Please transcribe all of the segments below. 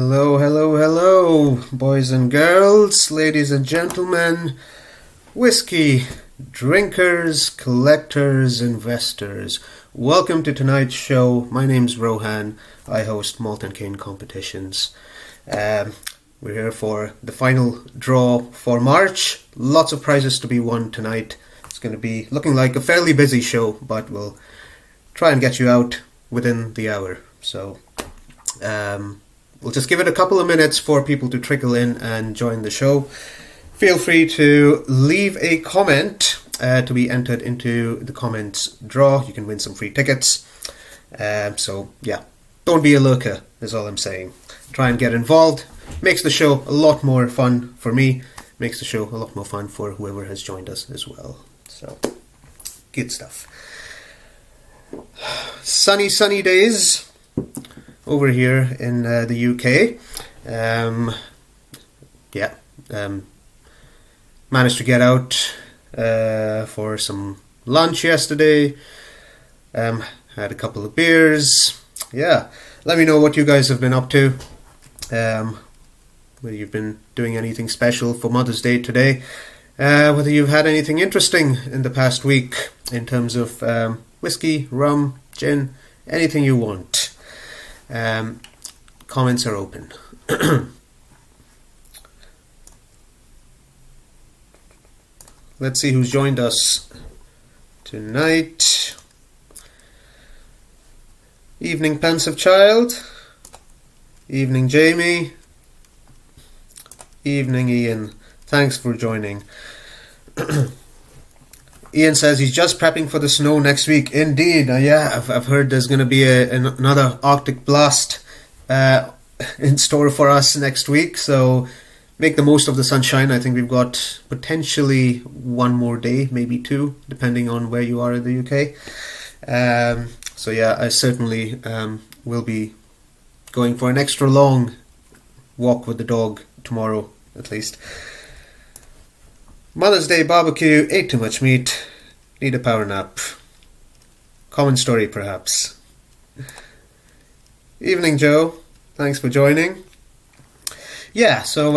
Hello, hello, hello, boys and girls, ladies and gentlemen, whiskey drinkers, collectors, investors. Welcome to tonight's show. My name's Rohan. I host Malt&Cane competitions. We're here for the final draw for March. Lots of prizes to be won tonight. It's going to be looking like a fairly busy show, but we'll try and get you out within the hour. So, we'll just give it a couple of minutes for people to trickle in and join the show. Feel free to leave a comment to be entered into the comments draw. You can win some free tickets. So, yeah, don't be a lurker, is all I'm saying. Try and get involved. Makes the show a lot more fun for me. Makes the show a lot more fun for whoever has joined us as well. So, good stuff. Sunny days over here in the UK. Managed to get out for some lunch yesterday. Had a couple of beers. Yeah, let me know what you guys have been up to. Whether you've been doing anything special for Mother's Day today. Whether you've had anything interesting in the past week in terms of whiskey, rum, gin, anything you want. Comments are open. Let's see who's joined us tonight. Evening, pensive child. Evening, Jamie. Evening, Ian. Thanks for joining. Ian says he's just prepping for the snow next week. Indeed, I've heard there's going to be another Arctic blast in store for us next week. So make the most of the sunshine. I think we've got potentially one more day, maybe two, depending on where you are in the UK. So yeah, I certainly will be going for an extra long walk with the dog tomorrow, at least. Mother's Day barbecue, ate too much meat, need a power nap. Common story, perhaps. Evening, Joe. Thanks for joining. Yeah, so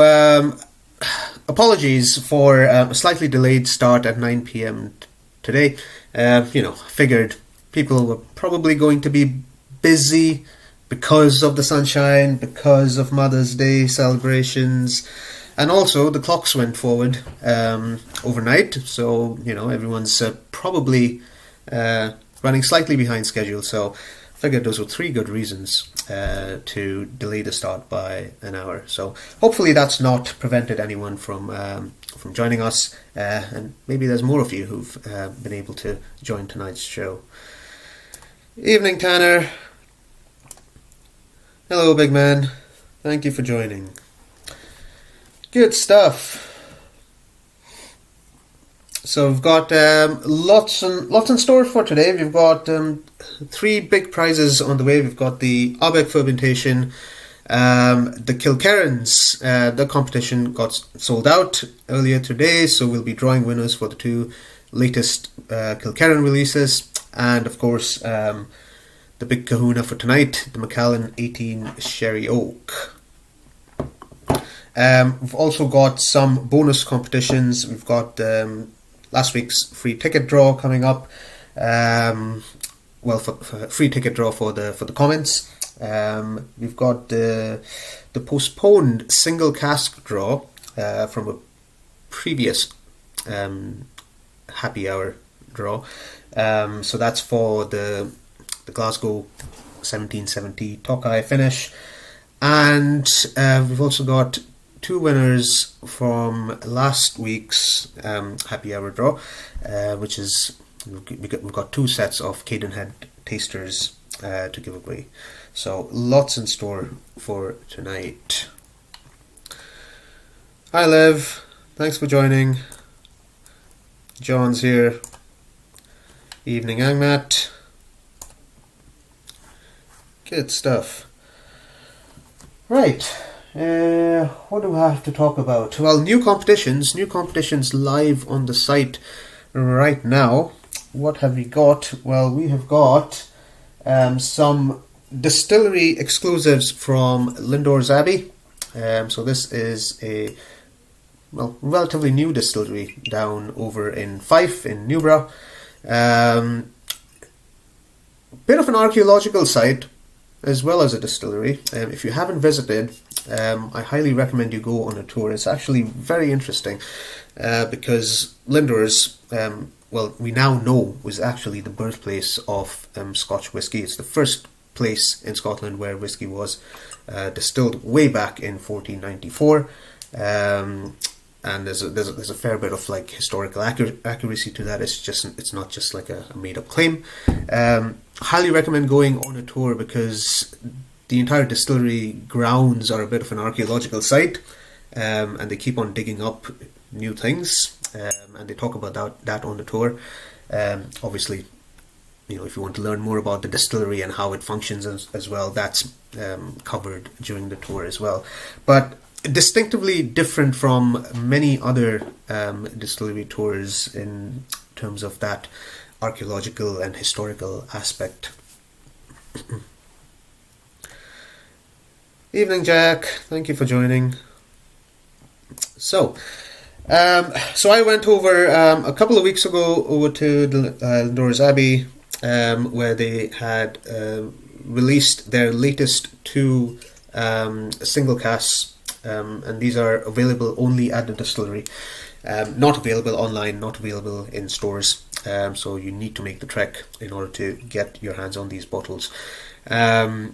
apologies for a slightly delayed start at 9 p.m. today. Figured people were probably going to be busy because of the sunshine, because of Mother's Day celebrations. And also, the clocks went forward overnight, so, everyone's probably running slightly behind schedule. So, I figured those were three good reasons to delay the start by an hour. So, hopefully that's not prevented anyone from joining us, and maybe there's more of you who've been able to join tonight's show. Evening, Tanner. Hello, big man. Thank you for joining. Good stuff. So we've got lots in store for today. We've got three big prizes on the way. We've got the Ardbeg Fermutation, the Kilkerrans. The competition got sold out earlier today, so we'll be drawing winners for the two latest Kilkerran releases, and of course the big kahuna for tonight, the Macallan 18 Sherry Oak. We've also got some bonus competitions. We've got last week's free ticket draw coming up. For free ticket draw for the comments. We've got the postponed single cask draw from a previous happy hour draw. So that's for the Glasgow 1770 Tokai finish, and we've also got two winners from last week's happy hour draw, which is we've got two sets of Cadenhead tasters to give away. So lots in store for tonight. Hi Liv, thanks for joining. John's here. Evening Angmat. Good stuff. Right. What do I have to talk about? Well, new competitions live on the site right now. What have we got? Well, we have got some distillery exclusives from Lindores Abbey. So this is a relatively new distillery down over in Fife in Newborough. Bit of an archaeological site as well as a distillery. If you haven't visited, I highly recommend you go on a tour. It's actually very interesting because Lindores, we now know, was actually the birthplace of Scotch whisky. It's the first place in Scotland where whisky was distilled way back in 1494. And there's a fair bit of like historical accuracy to that. It's not just like a made up claim. Highly recommend going on a tour because the entire distillery grounds are a bit of an archaeological site, and they keep on digging up new things, and they talk about that on the tour. Obviously, if you want to learn more about the distillery and how it functions as well, that's covered during the tour as well. But distinctively different from many other distillery tours in terms of that archaeological and historical aspect. Evening, Jack. Thank you for joining. So I went over a couple of weeks ago over to the Lindores Abbey, where they had released their latest two single casks. And these are available only at the distillery, not available online, not available in stores, so you need to make the trek in order to get your hands on these bottles. So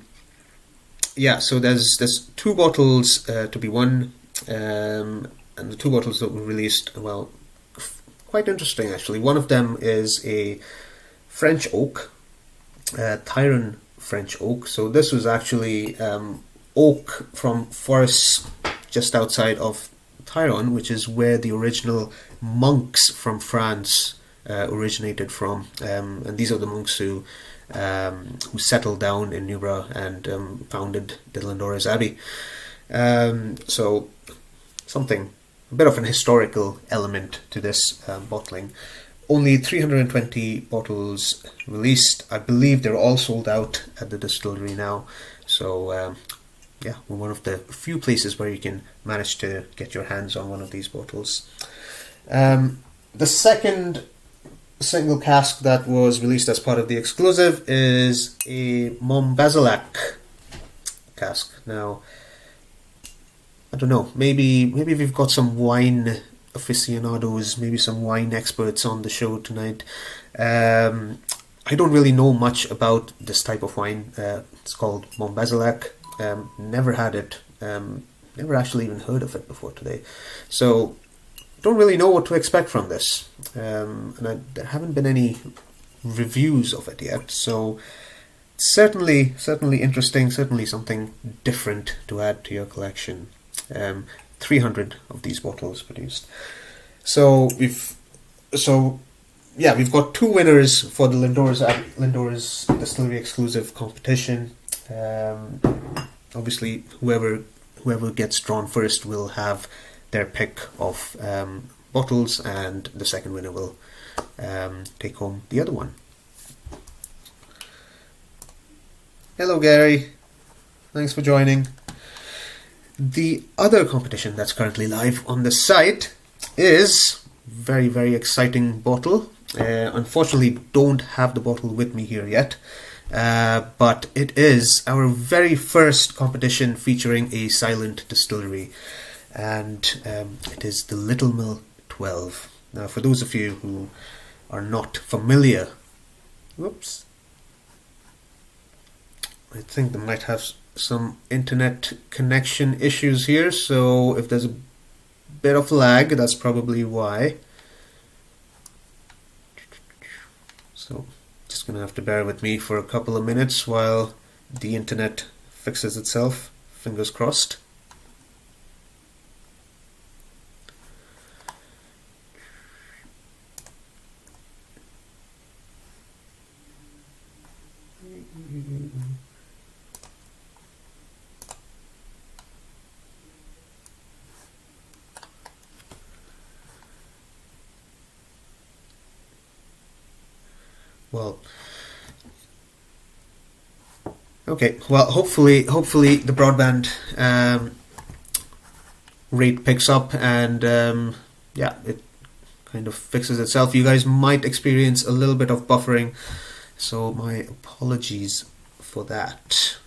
there's two bottles to be won, and the two bottles that were released, quite interesting actually. One of them is a French oak, Tyrone French oak. So this was actually oak from forests just outside of Tyrone, which is where the original monks from France originated from, and these are the monks who settled down in Newborough and founded the Lindores Abbey. So a bit of an historical element to this bottling. Only 320 bottles released. I believe they're all sold out at the distillery now. So we're one of the few places where you can manage to get your hands on one of these bottles. The second single cask that was released as part of the exclusive is a Montbazillac cask. Now, I don't know, maybe we've got some wine aficionados, maybe some wine experts on the show tonight. I don't really know much about this type of wine. It's called Montbazillac. Never had it, never actually even heard of it before today, so don't really know what to expect from this, and there haven't been any reviews of it yet, so certainly interesting, certainly something different to add to your collection. 300 of these bottles produced, so we've got two winners for the Lindores Distillery exclusive competition. Obviously, whoever gets drawn first will have their pick of bottles, and the second winner will take home the other one. Hello, Gary. Thanks for joining. The other competition that's currently live on the site is very, very exciting bottle. Unfortunately, don't have the bottle with me here yet. But it is our very first competition featuring a silent distillery, and it is the Little Mill 12. Now, for those of you who are not familiar, I think they might have some internet connection issues here, so if there's a bit of lag, that's probably why. So just gonna have to bear with me for a couple of minutes while the internet fixes itself. Fingers crossed. Well, Okay, well, hopefully the broadband rate picks up and yeah, it kind of fixes itself. You guys might experience a little bit of buffering, so my apologies for that.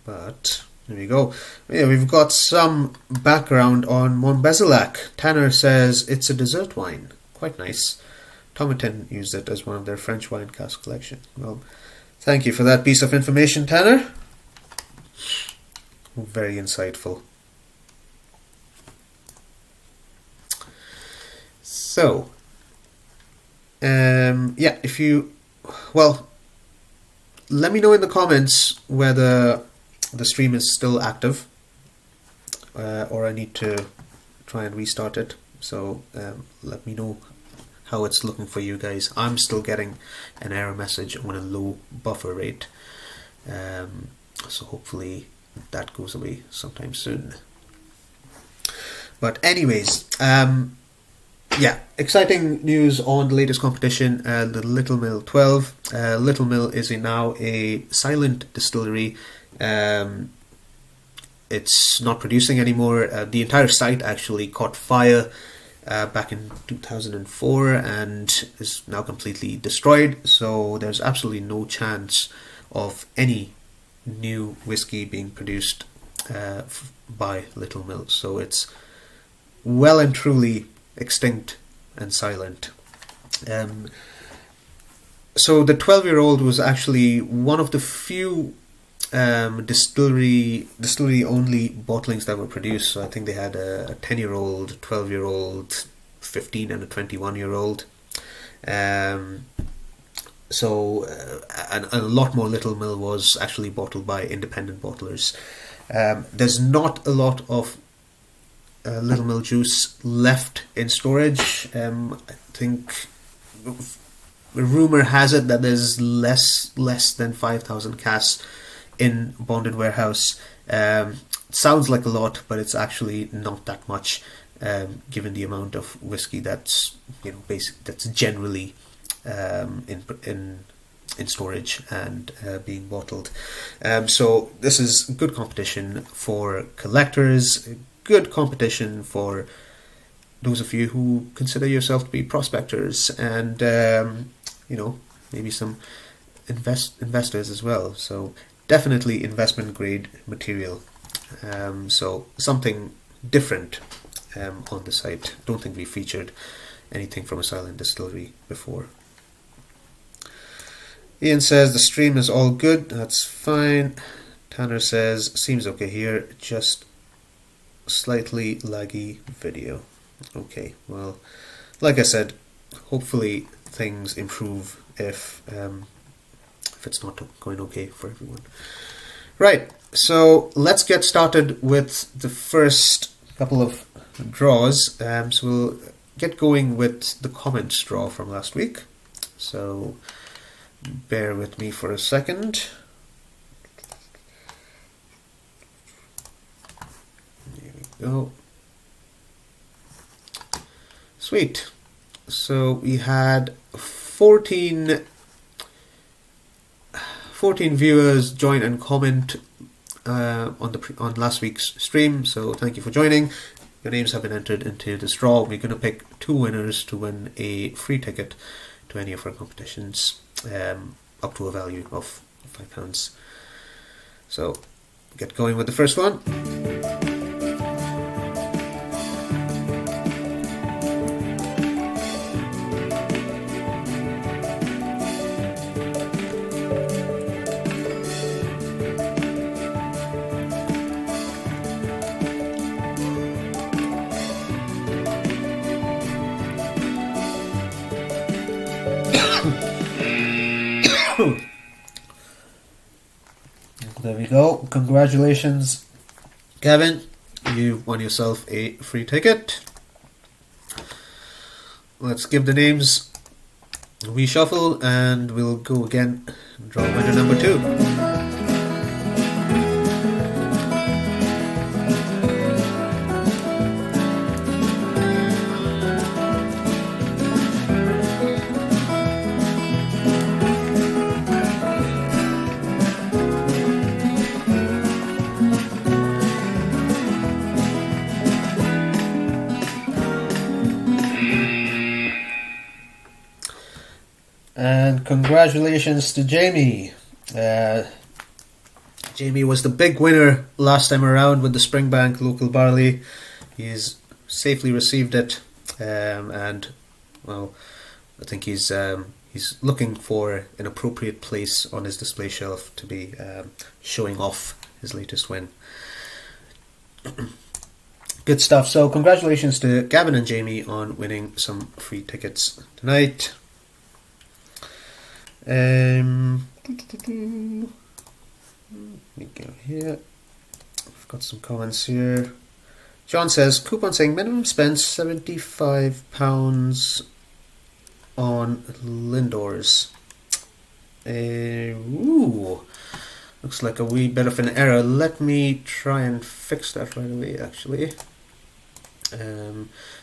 But there we go. Yeah, we've got some background on Montbazelac. Tanner says it's a dessert wine. Quite nice. Tomatin used it as one of their French wine cask collection. Well, thank you for that piece of information, Tanner. Very insightful. So, yeah, if you, well, let me know in the comments whether the stream is still active or I need to try and restart it. So let me know how it's looking for you guys. I'm still getting an error message on a low buffer rate. So hopefully that goes away sometime soon. But anyways, yeah, exciting news on the latest competition, the Little Mill 12. Little Mill is now a silent distillery. It's not producing anymore. The entire site actually caught fire back in 2004 and is now completely destroyed. So there's absolutely no chance of any new whiskey being produced by Little Mill. So it's well and truly extinct and silent. So the 12-year-old was actually one of the few distillery only bottlings that were produced. So I think they had a 10-year-old, 12-year-old, 15 and a 21-year-old. So and a lot more Little Mill was actually bottled by independent bottlers. There's not a lot of Little Mill juice left in storage. I think rumor has it that there's less than 5,000 casks in bonded warehouse. Sounds like a lot, but it's actually not that much, given the amount of whiskey that's that's generally in storage and being bottled. So this is good competition for collectors. Good competition for those of you who consider yourself to be prospectors and maybe some investors as well. So definitely investment grade material. So something different on the site. Don't think we featured anything from a silent distillery before. Ian says the stream is all good. That's fine. Tanner says seems okay here. Just slightly laggy video. Okay, well, like I said, hopefully things improve if it's not going okay for everyone. Right, so let's get started with the first couple of draws. So we'll get going with the comments draw from last week. So bear with me for a second. Go. Sweet. So we had 14 viewers join and comment on last week's stream. So thank you for joining. Your names have been entered into this draw. We're going to pick 2 winners to win a free ticket to any of our competitions, up to a value of £5. So get going with the first one. There we go. Congratulations, Gavin. You won yourself a free ticket. Let's give the names a wee shuffle and we'll go again. Draw winner number 2. And congratulations to Jamie. Jamie was the big winner last time around with the Springbank local barley. He's safely received it, and well, I think he's looking for an appropriate place on his display shelf to be showing off his latest win. Good stuff. So congratulations to Gavin and Jamie on winning some free tickets tonight. Let me go here. I've got some comments here. John says, coupon saying minimum spend £75 on Lindors. Looks like a wee bit of an error. Let me try and fix that right away, actually.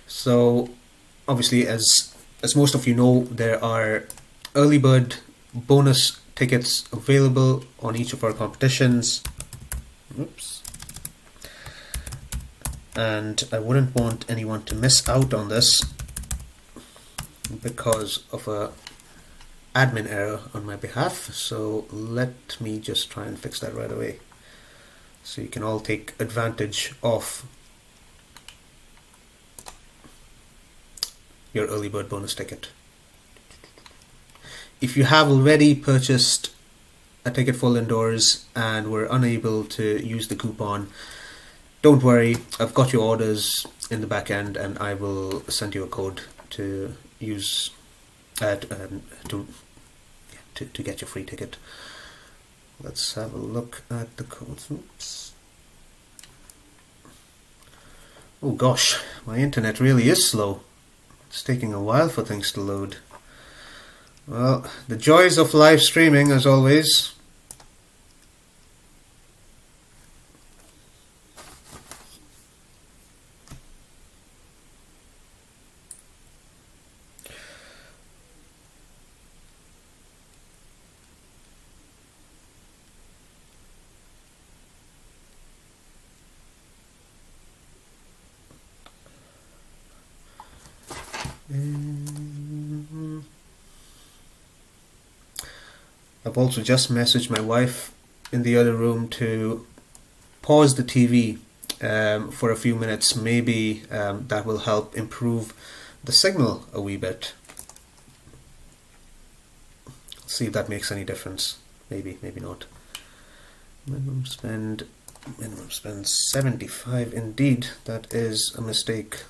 So, obviously, as most of you know, there are early bird bonus tickets available on each of our competitions. Oops. And I wouldn't want anyone to miss out on this because of a admin error on my behalf. So let me just try and fix that right away, so you can all take advantage of your early bird bonus ticket. If you have already purchased a ticket for Lindors and were unable to use the coupon, don't worry, I've got your orders in the back end and I will send you a code to use to get your free ticket. Let's have a look at the codes. Oops. Oh gosh, my internet really is slow. It's taking a while for things to load. Well, the joys of live streaming, as always. I've also just messaged my wife in the other room to pause the TV for a few minutes. Maybe that will help improve the signal a wee bit. See if that makes any difference. Maybe, maybe not. Minimum spend 75. Indeed, that is a mistake.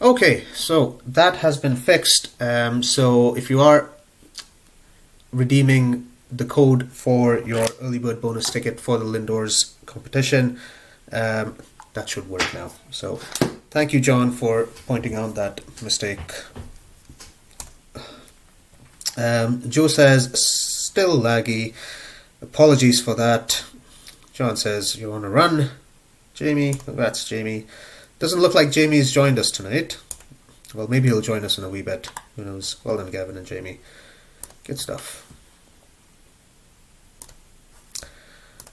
Okay, so that has been fixed. So if you are redeeming the code for your early bird bonus ticket for the Lindors competition, that should work now. So thank you, John, for pointing out that mistake. Joe says, still laggy. Apologies for that. John says, you're on a run. Jamie, congrats, Jamie. Doesn't look like Jamie's joined us tonight. Well, maybe he'll join us in a wee bit. Who knows? Well done, Gavin and Jamie. Good stuff.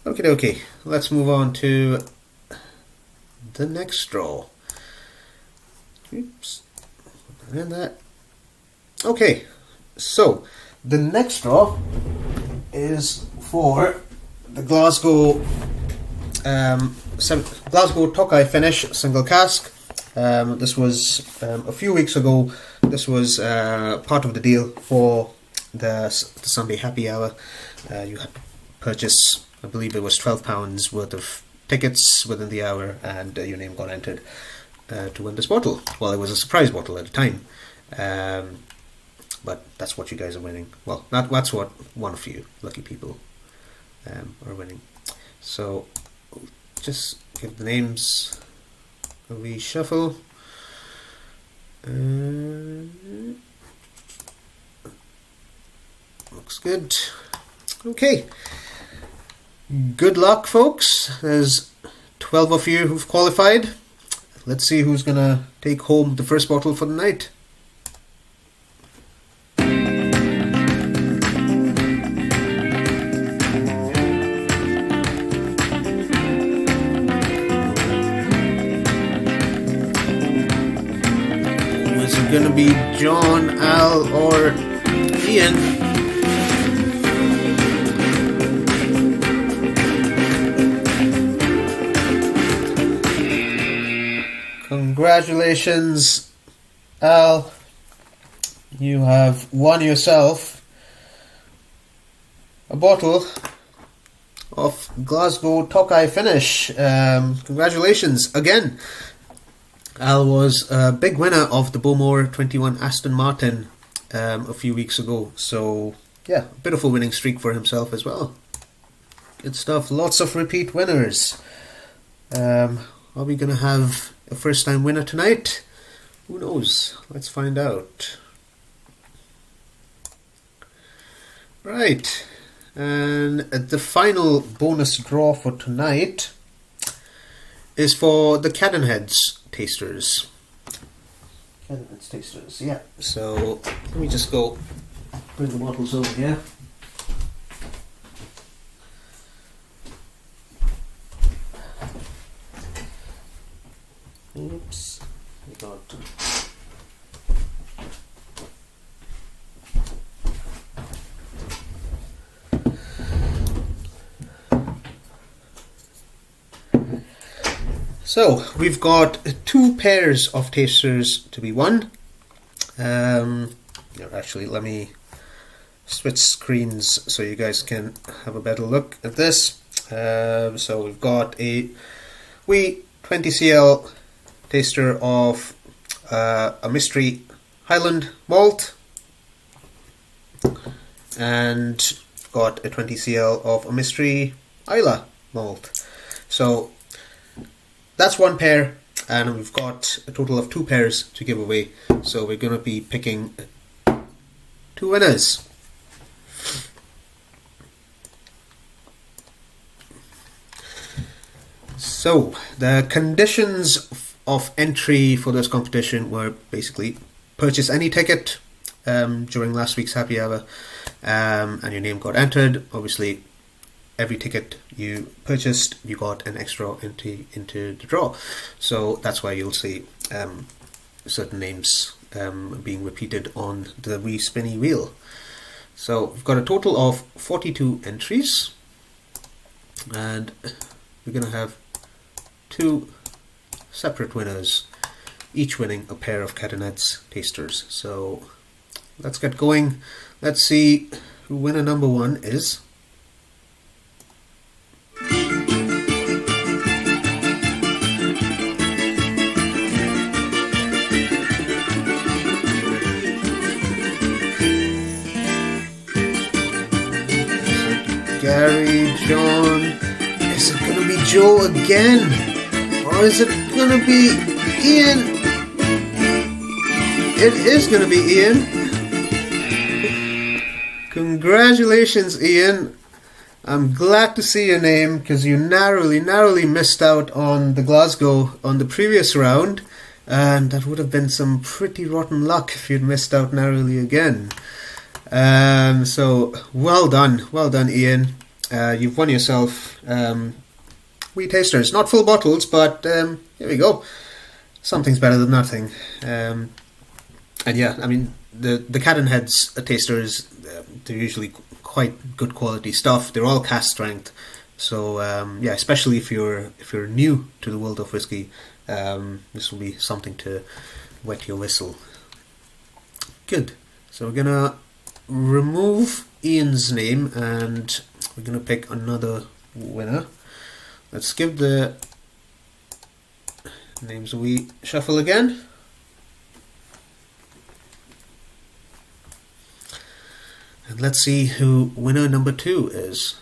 Okie dokie. Let's move on to the next draw. Oops. And that. Okay. So, the next draw is for the Glasgow Glasgow Tokai Finish single cask. This was a few weeks ago. This was part of the deal for the Sunday happy hour. You had to purchase, I believe it was £12 worth of tickets within the hour, and your name got entered to win this bottle. Well, it was a surprise bottle at the time, but that's what you guys are winning. Well, that's what one of you lucky people are winning. So just give the names a reshuffle. Looks good. Okay. Good luck, folks. There's 12 of you who've qualified. Let's see who's gonna take home the first bottle for the night. be John, Al, or Ian. Congratulations, Al. You have won yourself a bottle of Glasgow Tokai Finish. Congratulations again. Al was a big winner of the Bowmore 21 Aston Martin a few weeks ago. So, yeah, a bit of a winning streak for himself as well. Good stuff. Lots of repeat winners. Are we going to have a first-time winner tonight? Who knows? Let's find out. Right. And the final bonus draw for tonight is for the Cadenheads Tasters. Cadenheads Tasters, yeah. So, let me just go bring the bottles over here. Oops, I got. So we've got 2 pairs of tasters to be won. Actually, let me switch screens so you guys can have a better look at this. So we've got a wee 20cl taster of a mystery Highland malt, and got a 20cl of a mystery Isla malt. So that's one pair, and we've got a total of 2 pairs to give away. So we're going to be picking 2 winners. So the conditions of entry for this competition were basically purchase any ticket during last week's Happy Hour, and your name got entered. Obviously, every ticket you purchased, you got an extra entry into the draw. So that's why you'll see certain names being repeated on the wee spinny wheel. So we've got a total of 42 entries, and we're going to have 2 separate winners, each winning a pair of Cadenheads tasters. So let's get going. Let's see who winner number 1 is. Gary, John, is it going to be Joe again? Or is it going to be Ian? It is going to be Ian. Congratulations, Ian. I'm glad to see your name, because you narrowly missed out on the Glasgow on the previous round, and that would have been some pretty rotten luck if you'd missed out narrowly again. So well done, Ian. You've won yourself wee tasters, not full bottles, but here we go. Something's better than nothing. And yeah, I mean the Cadenheads tasters, they're usually quite good quality stuff. They're all cask strength, so yeah, especially if you're new to the world of whiskey, this will be something to wet your whistle. Good. So we're gonna remove Ian's name, and we're going to pick another winner. Let's give the names a wee shuffle again. And let's see who winner number 2 is.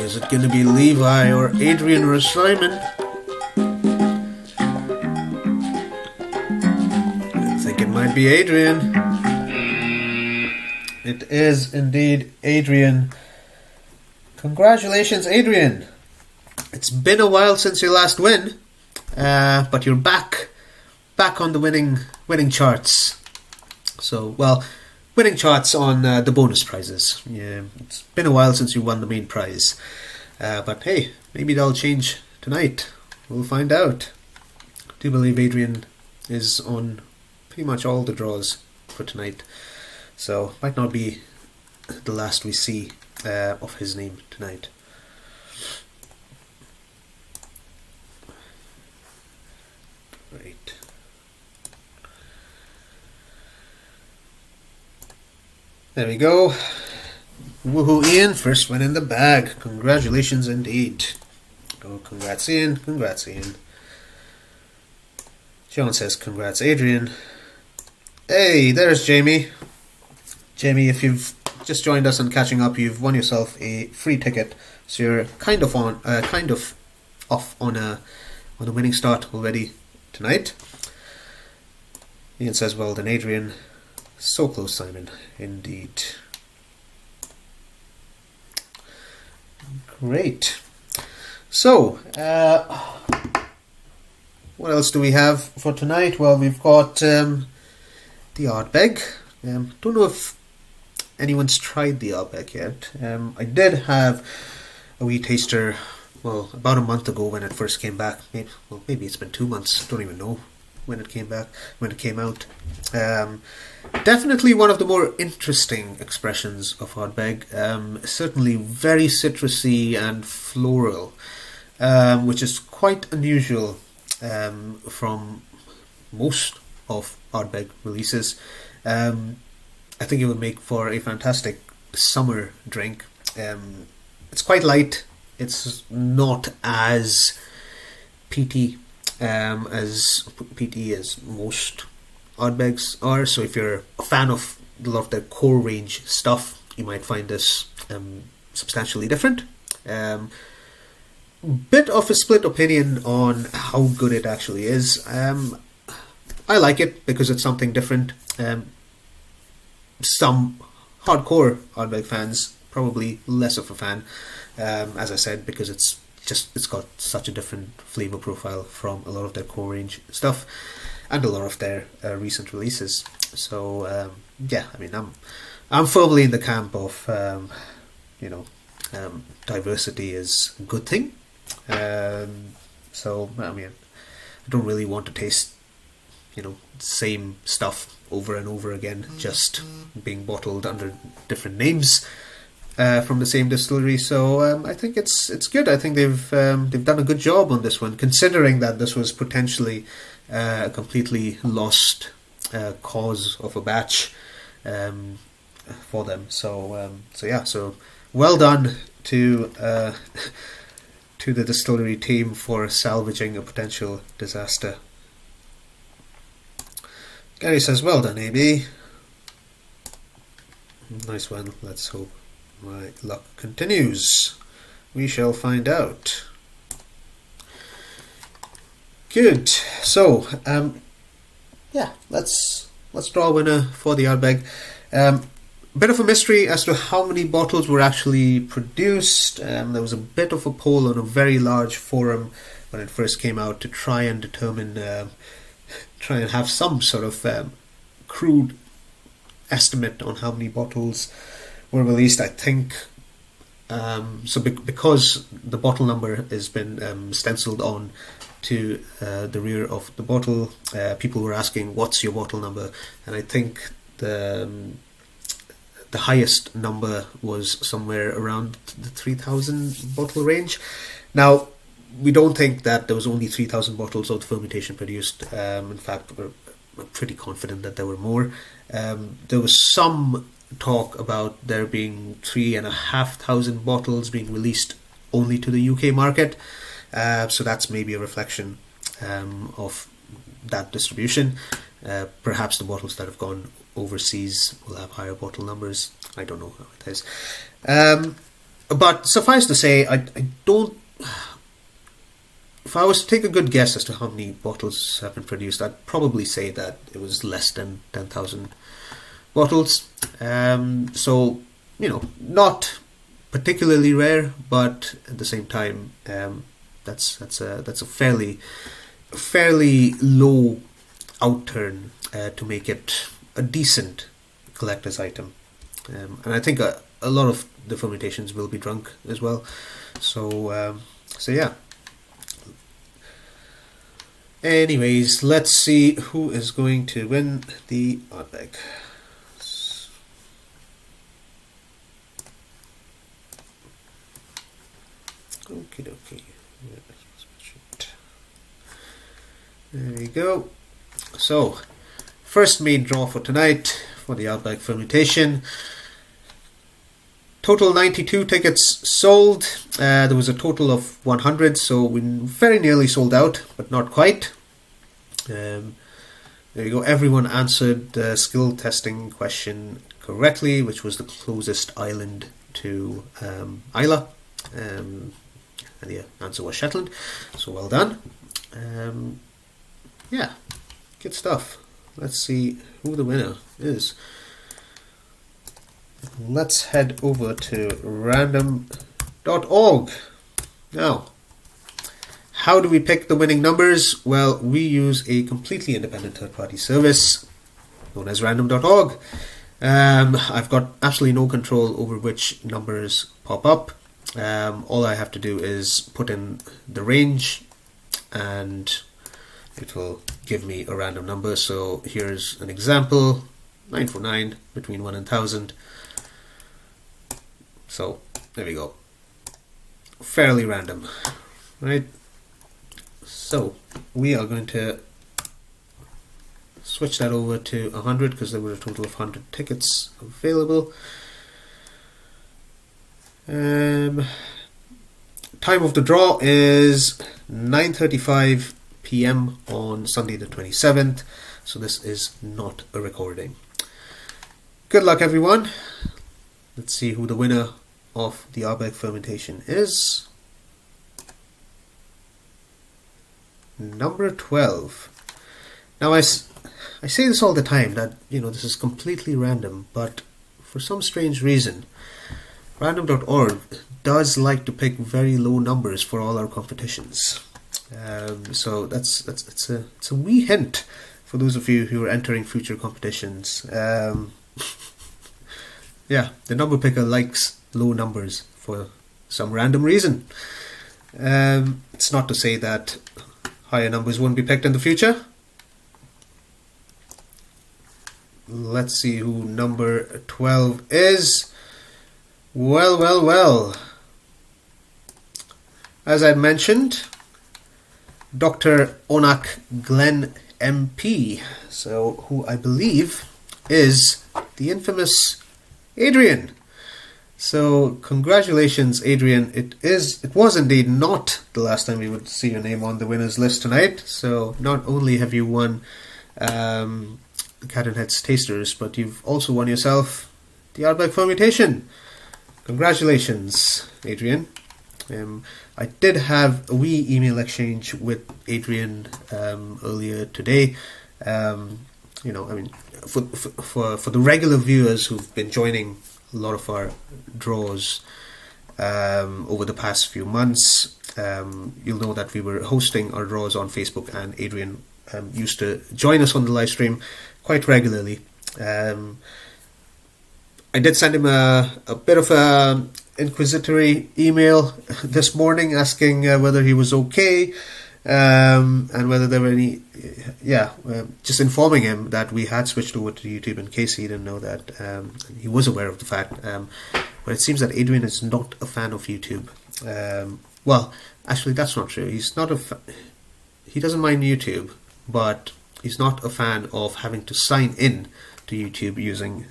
Is it going to be Levi or Adrian or Simon? I think it might be Adrian. It is indeed Adrian. Congratulations, Adrian. It's been a while since your last win, but you're back back on the winning charts. So, well, winning charts on the bonus prizes. Yeah, it's been a while since you won the main prize. But hey, maybe that'll change tonight. We'll find out. I do believe Adrian is on pretty much all the draws for tonight. So, might not be the last we see of his name tonight. Right. There we go. Woohoo, Ian. First win in the bag. Congratulations indeed. Oh, congrats, Ian. Congrats, Ian. John says congrats, Adrian. Hey, there's Jamie. Jamie, if you've just joined us and catching up, you've won yourself a free ticket. So you're kind of off on a winning start already tonight. Ian says, well done, Adrian. So close, Simon. Indeed. Great. So, what else do we have for tonight? Well, we've got the Ardbeg. Don't know if anyone's tried the Ardbeg yet. I did have a wee taster, well, about a month ago when it first came back. Maybe it's been 2 months. Don't even know when it came out. Definitely one of the more interesting expressions of Ardbeg. Certainly very citrusy and floral, which is quite unusual from most of Ardbeg releases. I think it would make for a fantastic summer drink. It's quite light. It's not as peaty as most Ardbegs are. So if you're a fan of a lot of their core range stuff, you might find this substantially different. Bit of a split opinion on how good it actually is. I like it because it's something different. Some hardcore Ardbeg fans probably less of a fan, as I said, because it's got such a different flavor profile from a lot of their core range stuff and a lot of their recent releases. So yeah, I mean, I'm firmly in the camp of diversity is a good thing. So I mean, I don't really want to taste same stuff over and over again, just being bottled under different names from the same distillery. So I think it's good. I think they've done a good job on this one, considering that this was potentially a completely lost cause of a batch for them. So yeah, so well done to the distillery team for salvaging a potential disaster. Gary says, well done, AB. Nice one. Let's hope my luck continues. We shall find out. Good. So, yeah, let's draw a winner for the Ardbeg. Bit of a mystery as to how many bottles were actually produced. There was a bit of a poll on a very large forum when it first came out to try and determine, try and have some sort of crude estimate on how many bottles were released. I think because the bottle number has been stenciled on to the rear of the bottle, people were asking, what's your bottle number? And I think the highest number was somewhere around the 3,000 bottle range. Now, we don't think that there was only 3,000 bottles of the fermentation produced. In fact, we're pretty confident that there were more. There was some talk about there being 3,500 bottles being released only to the UK market. So that's maybe a reflection of that distribution. Perhaps the bottles that have gone overseas will have higher bottle numbers. I don't know how it is. But suffice to say, I don't... If I was to take a good guess as to how many bottles have been produced, I'd probably say that it was less than 10,000 bottles. So, not particularly rare, but at the same time, that's a fairly low outturn to make it a decent collector's item. And I think a lot of the fermentations will be drunk as well. So yeah. Anyways, let's see who is going to win the Ardbeg. Okie dokie. There we go. So, first main draw for tonight for the Ardbeg Fermutation. Total 92 tickets sold. There was a total of 100, so we very nearly sold out, but not quite. There you go. Everyone answered the skill testing question correctly, which was the closest island to Isla. And the answer was Shetland, so well done. Yeah, good stuff. Let's see who the winner is. Let's head over to random.org. Now, how do we pick the winning numbers? Well, we use a completely independent third-party service known as random.org. I've got absolutely no control over which numbers pop up. All I have to do is put in the range and it will give me a random number. So here's an example, 949 between 1 and 1000. So there we go. Fairly random, right? So we are going to switch that over to 100 because there were a total of 100 tickets available. Time of the draw is 9:35 p.m. on Sunday the 27th, so this is not a recording. Good luck, everyone. Let's see who the winner of the Ardbeg Fermutation is. Number 12. Now I say this all the time that this is completely random, but for some strange reason random.org does like to pick very low numbers for all our competitions. So it's a wee hint for those of you who are entering future competitions. Yeah, the number picker likes low numbers for some random reason. It's not to say that higher numbers won't be picked in the future. Let's see who number 12 is. Well. As I mentioned, Dr. Onak Glenn MP, so who I believe is the infamous Adrian. So congratulations, Adrian. It was indeed not the last time we would see your name on the winners list tonight. So not only have you won the Cat and Heads Tasters, but you've also won yourself the Ardbeg Fermutation. Congratulations, Adrian. I did have a wee email exchange with Adrian earlier today. For the regular viewers who've been joining a lot of our draws over the past few months, you'll know that we were hosting our draws on Facebook, and Adrian used to join us on the live stream quite regularly. I did send him a bit of a inquisitory email this morning asking whether he was okay, and whether there were any, just informing him that we had switched over to YouTube in case he didn't know that. He was aware of the fact, but it seems that Adrian is not a fan of YouTube. Well, actually that's not true. He's not he doesn't mind YouTube, but he's not a fan of having to sign in to YouTube using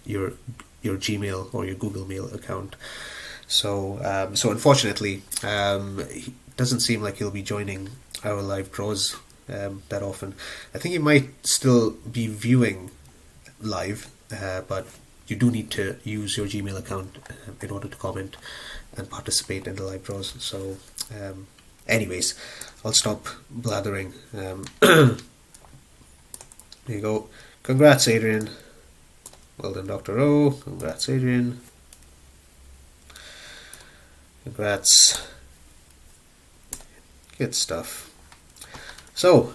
your Gmail or your Google Mail account. So unfortunately, he doesn't seem like he'll be joining our live draws that often. I think he might still be viewing live, but you do need to use your Gmail account in order to comment and participate in the live draws. So anyways, I'll stop blathering. There you go. Congrats, Adrian. Well done, Dr. O. Congrats, Adrian. Congrats. Good stuff. So,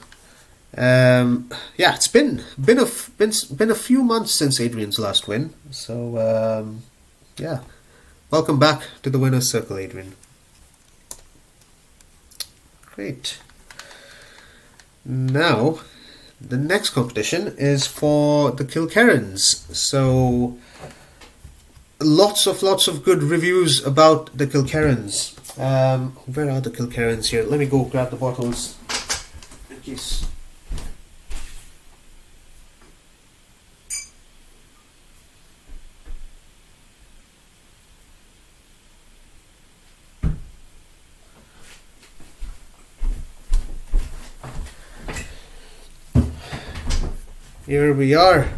Yeah, it's been a few months since Adrian's last win. So yeah, welcome back to the winner's circle, Adrian. Great. Now, the next competition is for the Kilkerrans. So lots of good reviews about the Kilkerrans. Where are the Kilkerrans here? Let me go grab the bottles. In case. Here we are.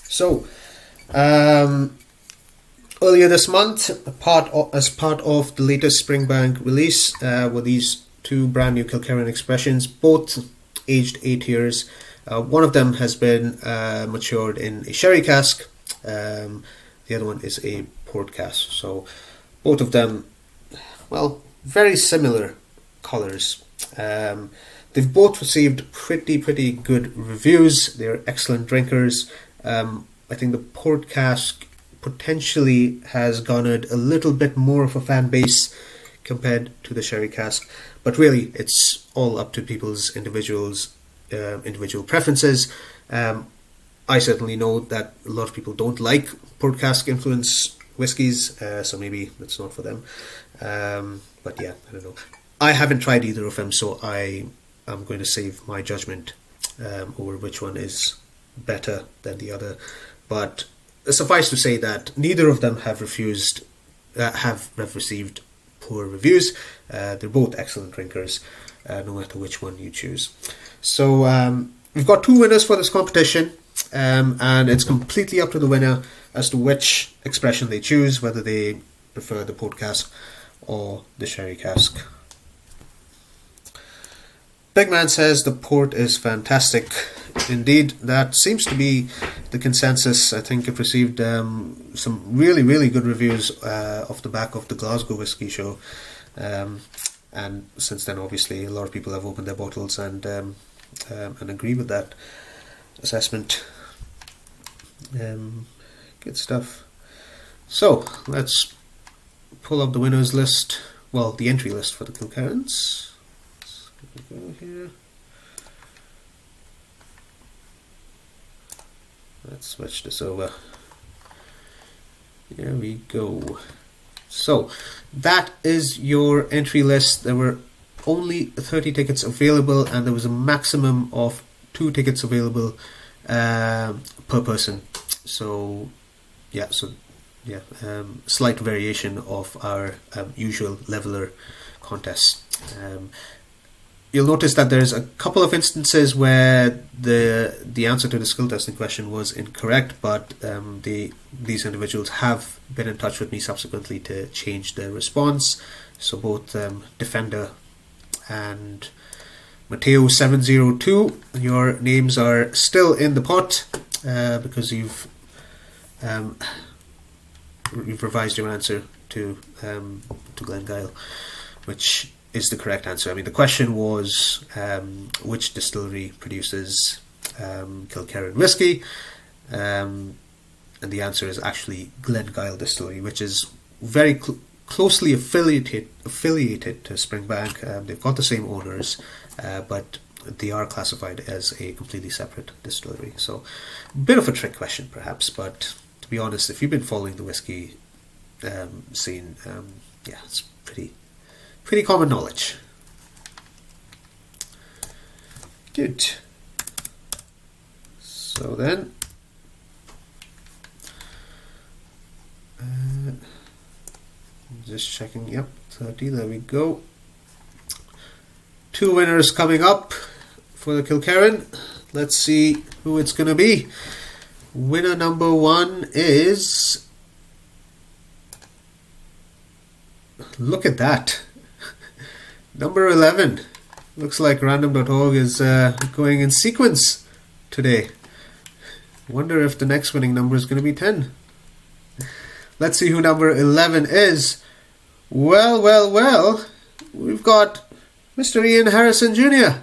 So, earlier this month, as part of the latest Springbank release, were these two brand new Kilkerran expressions, both aged 8 years. One of them has been matured in a sherry cask. The other one is a port cask. So, both of them, well, very similar colours. They've both received pretty good reviews. They're excellent drinkers. I think the port cask potentially has garnered a little bit more of a fan base compared to the sherry cask, but really it's all up to people's individual preferences. I certainly know that a lot of people don't like port cask influenced whiskies, so maybe that's not for them. But yeah, I don't know. I haven't tried either of them, so I'm going to save my judgment over which one is better than the other. But suffice to say that neither of them have received poor reviews. They're both excellent drinkers, no matter which one you choose. So we've got two winners for this competition, and it's completely up to the winner as to which expression they choose, whether they prefer the port cask or the sherry cask. Big Man says the port is fantastic. Indeed, that seems to be the consensus. I think it received some really good reviews off the back of the Glasgow Whisky Show. And since then, obviously, a lot of people have opened their bottles and agree with that assessment. Good stuff. So, let's pull up the winners list. Well, the entry list for the Kilkerrans. Go here. Let's switch this over. Here we go. So that is your entry list. There were only 30 tickets available, and there was a maximum of 2 tickets available per person. So yeah, slight variation of our usual leveler contest. You'll notice that there's a couple of instances where the answer to the skill testing question was incorrect, but these individuals have been in touch with me subsequently to change their response. So both Defender and Mateo702, your names are still in the pot because you've revised your answer to Glengyle, which is the correct answer. I mean, the question was which distillery produces Kilkerran whiskey, and the answer is actually Glengyle Distillery, which is very closely affiliated to Springbank. They've got the same owners, but they are classified as a completely separate distillery. So, a bit of a trick question, perhaps, but to be honest, if you've been following the whiskey scene, yeah, it's pretty common knowledge. Good. So then, just checking. Yep, 30. There we go. 2 winners coming up for the Kilkerran. Let's see who it's going to be. Winner number 1 is. Look at that. Number 11. Looks like random.org is going in sequence today. Wonder if the next winning number is going to be 10. Let's see who number 11 is. Well. We've got Mr. Ian Harrison Jr.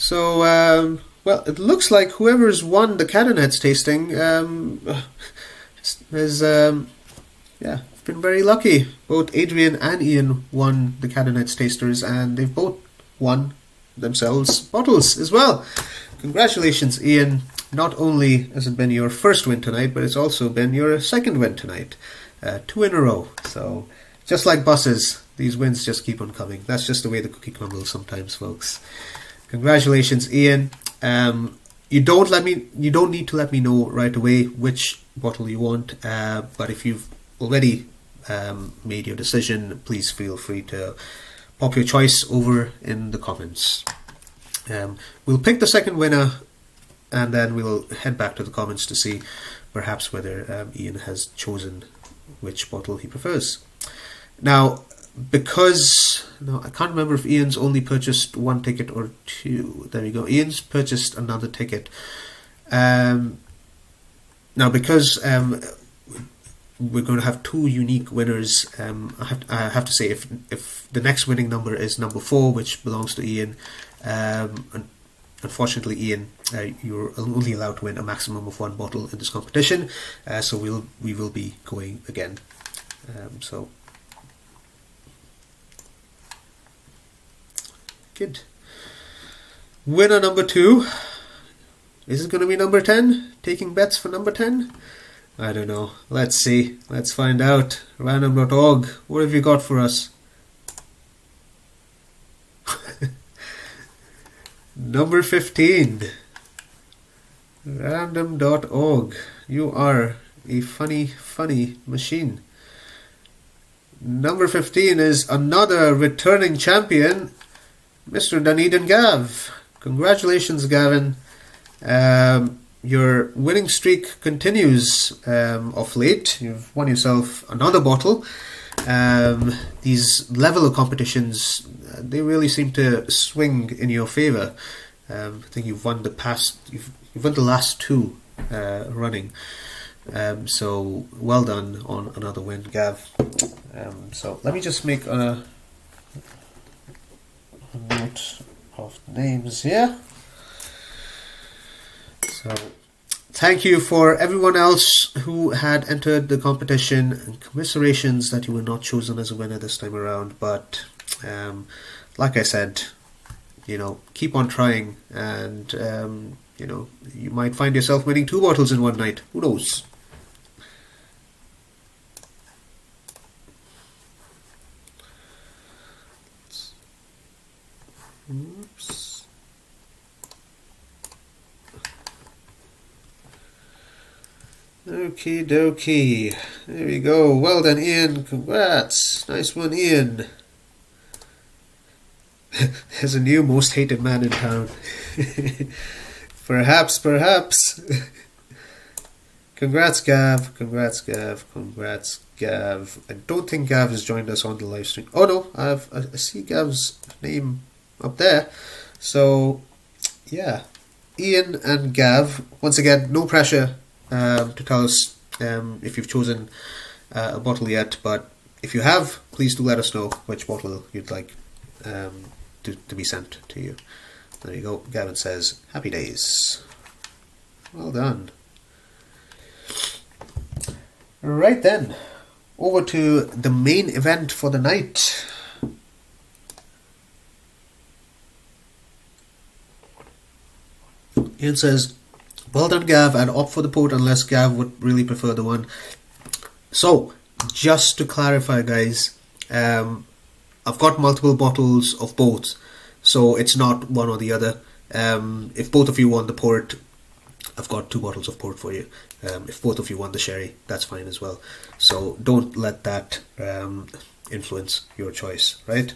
So, well, it looks like whoever's won the Cabinets tasting has, yeah, been very lucky. Both Adrian and Ian won the Cabinets tasters, and they've both won themselves bottles as well. Congratulations, Ian. Not only has it been your first win tonight, but it's also been your second win tonight. 2 in a row. So, just like buses, these wins just keep on coming. That's just the way the cookie crumbles sometimes, folks. Congratulations, Ian. You don't need to let me know right away which bottle you want. But if you've already made your decision, please feel free to pop your choice over in the comments. We'll pick the second winner, and then we'll head back to the comments to see perhaps whether Ian has chosen which bottle he prefers. Now, because I can't remember if Ian's only purchased 1 ticket or 2. There we go. Ian's purchased another ticket. Now, because we're going to have 2 unique winners, I have to say, if the next winning number is number 4, which belongs to Ian, unfortunately, Ian, you're only allowed to win a maximum of 1 bottle in this competition. So we will be going again. So. Good. Winner number 2. Is it going to be number 10? Taking bets for number 10? I don't know. Let's see. Let's find out. Random.org. What have you got for us? Number 15. Random.org. You are a funny machine. Number 15 is another returning champion, Mr. Dunedin Gav. Congratulations, Gavin. Your winning streak continues of late. You've won yourself another bottle. These level of competitions, they really seem to swing in your favour. I think you've won you've won the last 2 running. So well done on another win, Gav. So let me just make a note of names here. So thank you for everyone else who had entered the competition, and commiserations that you were not chosen as a winner this time around. But like I said, keep on trying, and you might find yourself winning 2 bottles in one night. Who knows? Oops. Okie dokie. There we go. Well done, Ian. Congrats. Nice one, Ian. There's a new most hated man in town. Perhaps. Congrats, Gav. Congrats, Gav. I don't think Gav has joined us on the live stream. Oh no, I see Gav's name up there. So yeah, Ian and Gav, once again, no pressure to tell us if you've chosen a bottle yet, but if you have, please do let us know which bottle you'd like to be sent to you. There you go. Gavin says happy days. Well done. Right then, over to the main event for the night. Ian says, well done, Gav. I'd opt for the port unless Gav would really prefer the one. So, just to clarify, guys, I've got multiple bottles of both, so it's not one or the other. If both of you want the port, I've got 2 bottles of port for you. If both of you want the sherry, that's fine as well. So don't let that influence your choice, right?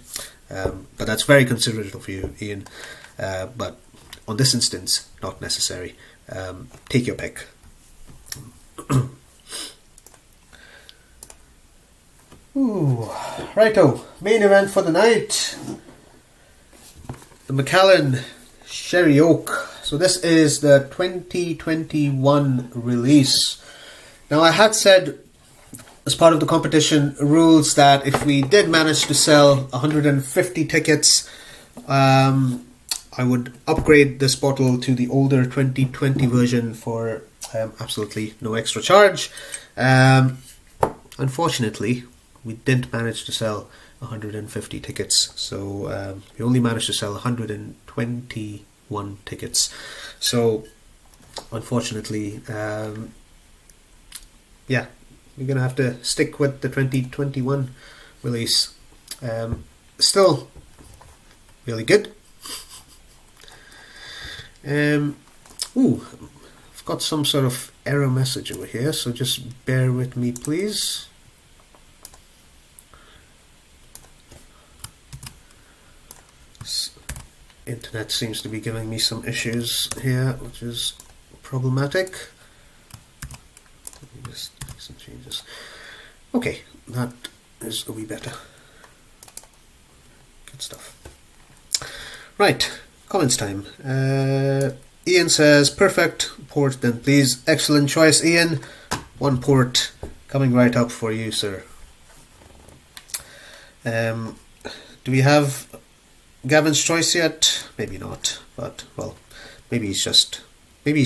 But that's very considerate of you, Ian. But on this instance, not necessary. Take your pick. Ooh, righto. Main event for the night. The Macallan Sherry Oak. So this is the 2021 release. Now I had said as part of the competition rules that if we did manage to sell 150 tickets, I I would upgrade this bottle to the older 2020 version for absolutely no extra charge. Unfortunately, we didn't manage to sell 150 tickets, so we only managed to sell 121 tickets. So, unfortunately, yeah, we're going to have to stick with the 2021 release. Still really good. Ooh, I've got some sort of error message over here, so just bear with me, please. Internet seems to be giving me some issues here, which is problematic. Let me just make some changes. Okay, that is a wee better. Good stuff. Right, comments time. Ian says, perfect port then please. Excellent choice, Ian. One port coming right up for you, sir. Do we have Gavin's choice yet? Maybe not, but well, maybe he's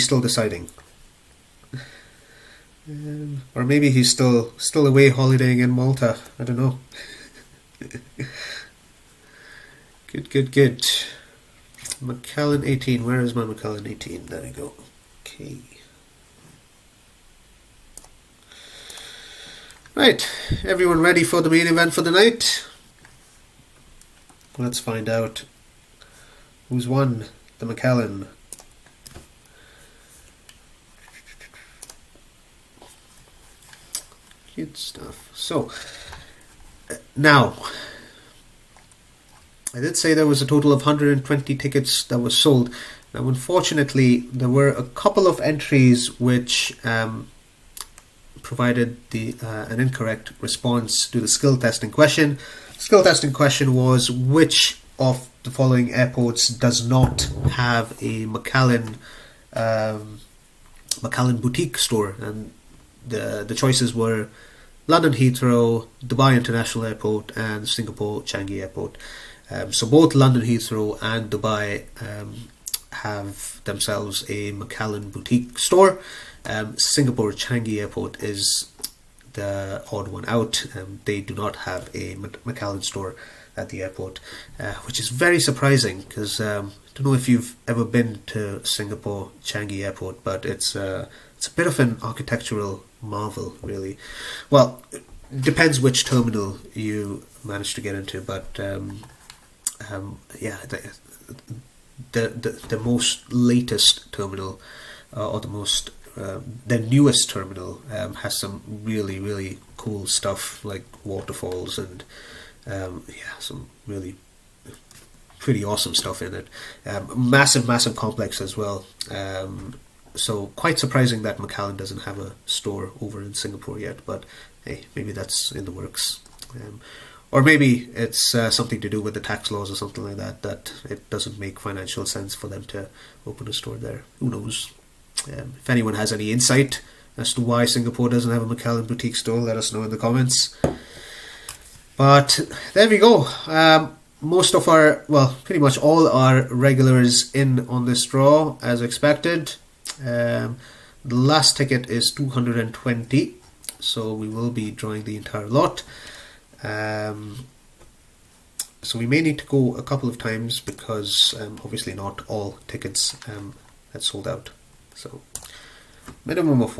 still deciding. Or maybe he's still away holidaying in Malta. I don't know. Good. Macallan 18. Where is my Macallan 18? There we go. Okay. Right. Everyone ready for the main event for the night? Let's find out who's won the Macallan. Good stuff. So, now, I did say there was a total of 120 tickets that was sold. Now, unfortunately, there were a couple of entries which provided an incorrect response to the skill testing question. Skill testing question was, which of the following airports does not have a Macallan boutique store? And the choices were London Heathrow, Dubai International Airport, and Singapore Changi Airport. So both London Heathrow and Dubai have themselves a Macallan boutique store. Singapore Changi Airport is the odd one out. They do not have a Macallan store at the airport, which is very surprising because I don't know if you've ever been to Singapore Changi Airport, but it's a bit of an architectural marvel, really. Well, it depends which terminal you manage to get into, but yeah, the most latest terminal or the newest terminal has some really cool stuff like waterfalls and yeah, some really pretty awesome stuff in it. Massive complex as well. So quite surprising that Macallan doesn't have a store over in Singapore yet, but hey, maybe that's in the works. Or maybe it's something to do with the tax laws or something like that, that it doesn't make financial sense for them to open a store there. Who knows? If anyone has any insight as to why Singapore doesn't have a Macallan boutique store, let us know in the comments. But there we go. Most of pretty much all our regulars in on this draw as expected. The last ticket is 220, so we will be drawing the entire lot. So we may need to go a couple of times because obviously not all tickets had sold out. So minimum of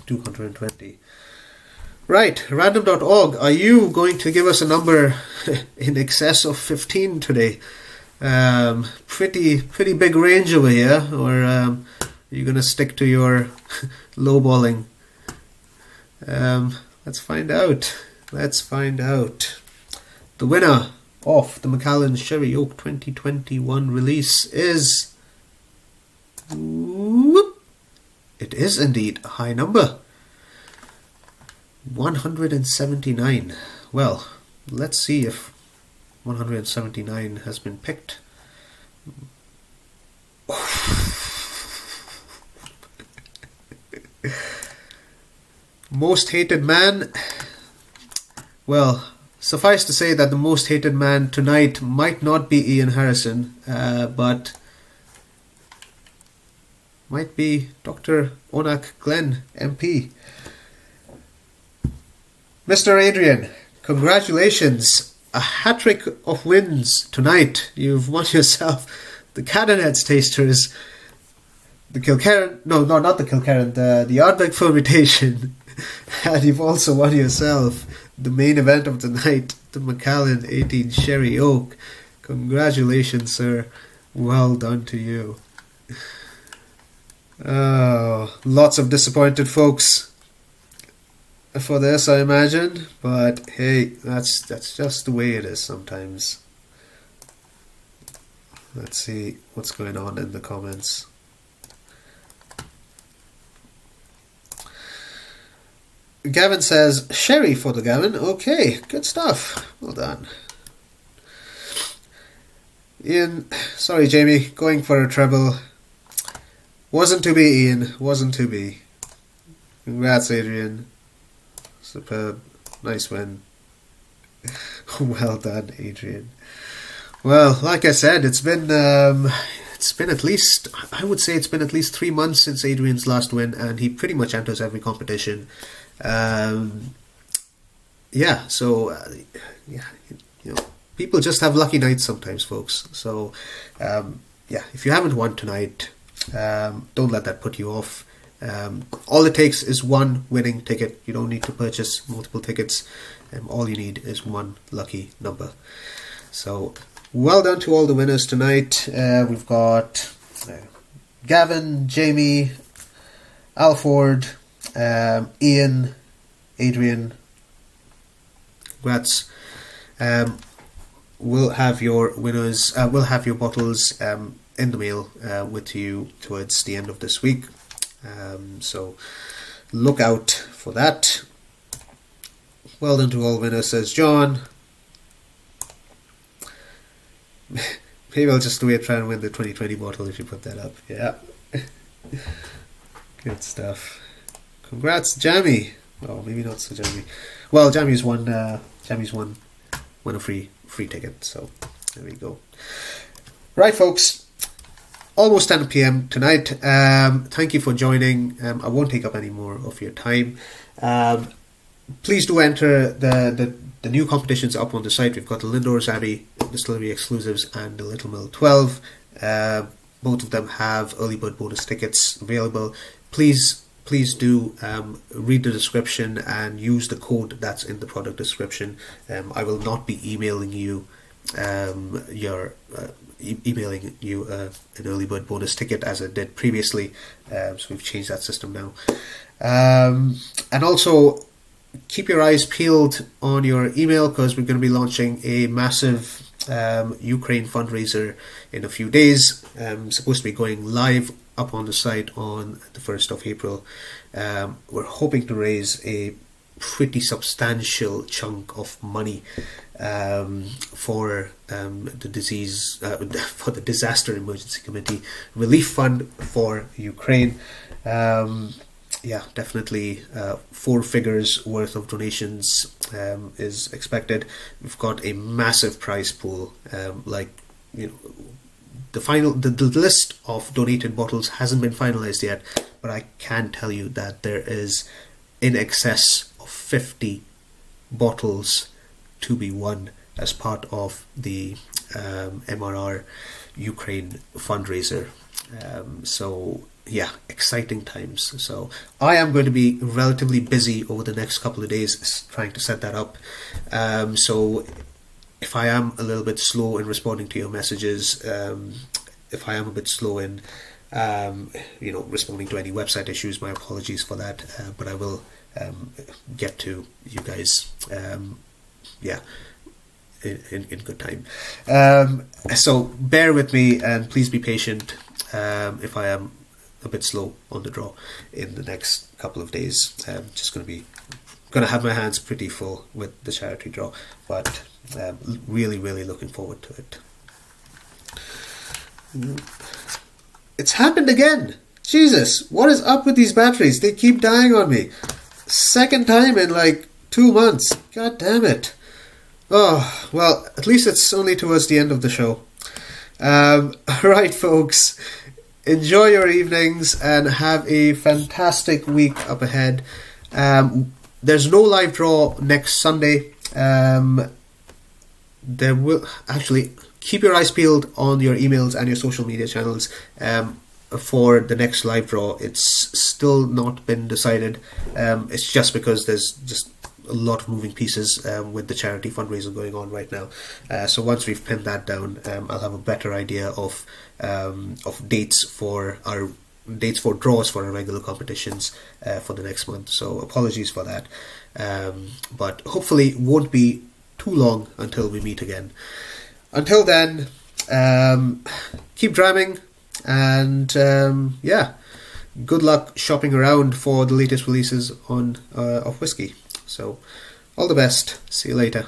220. Right, random.org, are you going to give us a number in excess of 15 today? Pretty big range over here, or are you going to stick to your lowballing? Let's find out. The winner of the Macallan Sherry Oak 2021 release is... It is indeed a high number. 179. Well, let's see if 179 has been picked. Most hated man. Well, Suffice to say that the most hated man tonight might not be Ian Harrison, but might be Dr. Onak Glenn, MP. Mr. Adrian, congratulations. A hat-trick of wins tonight. You've won yourself the Caddenheads Tasters, the Kilkerran, no, not the Kilkerran, the Ardbeg Fermutation, and you've also won yourself the main event of the night, the Macallan 18 Sherry Oak. Congratulations, sir. Well done to you. Oh, lots of disappointed folks for this, I imagine, but hey, that's just the way it is sometimes. Let's see what's going on in the comments. Gavin says, Sherry for the Gavin. Okay, good stuff. Well done. Ian, sorry Jamie, going for a treble. Wasn't to be, Ian. Wasn't to be. Congrats, Adrian. Superb. Nice win. Well done, Adrian. Well, like I said, it's been at least, I would say it's been at least 3 months since Adrian's last win, and he pretty much enters every competition. Yeah, so yeah, you know, people just have lucky nights sometimes, folks. So yeah, if you haven't won tonight, don't let that put you off. All it takes is one winning ticket. You don't need to purchase multiple tickets. All you need is one lucky number. So well done to all the winners tonight. We've got Gavin, Jamie, Alford, Ian, Adrian. Congrats. We'll have your winners, we'll have your bottles in the mail with you towards the end of this week. So look out for that. Well done to all winners, says John. Maybe I'll just wait, try and win the 2020 bottle if you put that up. Yeah. Good stuff. Congrats, Jamie. Oh, maybe not so Jamie. Well, Jamie's won a free ticket, so there we go. Right, folks. Almost 10 p.m. tonight. Thank you for joining. I won't take up any more of your time. Please do enter the new competitions up on the site. We've got the Lindor's Abbey Distillery Exclusives and the Little Mill 12. Both of them have early bird bonus tickets available. Please do read the description and use the code that's in the product description. I will not be emailing you an early bird bonus ticket as I did previously. So we've changed that system now. And also keep your eyes peeled on your email, because we're going to be launching a massive Ukraine fundraiser in a few days. Supposed to be going live up on the site on the 1st of April. We're hoping to raise a pretty substantial chunk of money for the Disaster Emergency Committee Relief Fund for Ukraine. Yeah, definitely 4 figures worth of donations is expected. We've got a massive prize pool. The list of donated bottles hasn't been finalized yet, but I can tell you that there is in excess of 50 bottles to be won as part of the MRR Ukraine fundraiser. So yeah, exciting times. So I am going to be relatively busy over the next couple of days trying to set that up. So if I am a little bit slow in responding to your messages, if I am a bit slow in responding to any website issues, my apologies for that. But I will get to you guys in good time. So bear with me and please be patient if I am a bit slow on the draw in the next couple of days. Just going to have my hands pretty full with the charity draw, but really looking forward to it. It's happened again. Jesus, what is up with these batteries? They keep dying on me. Second time in like 2 months. God damn it. Oh, well, at least it's only towards the end of the show. Alright, folks. Enjoy your evenings and have a fantastic week up ahead. There's no live draw next Sunday. There will actually keep your eyes peeled on your emails and your social media channels for the next live draw. It's still not been decided. It's just because there's just a lot of moving pieces with the charity fundraiser going on right now. So once we've pinned that down, I'll have a better idea of dates for draws for our regular competitions for the next month. So apologies for that, but hopefully it won't be too long until we meet again. Until then, keep dramming, and good luck shopping around for the latest releases of whiskey. So all the best. See you later.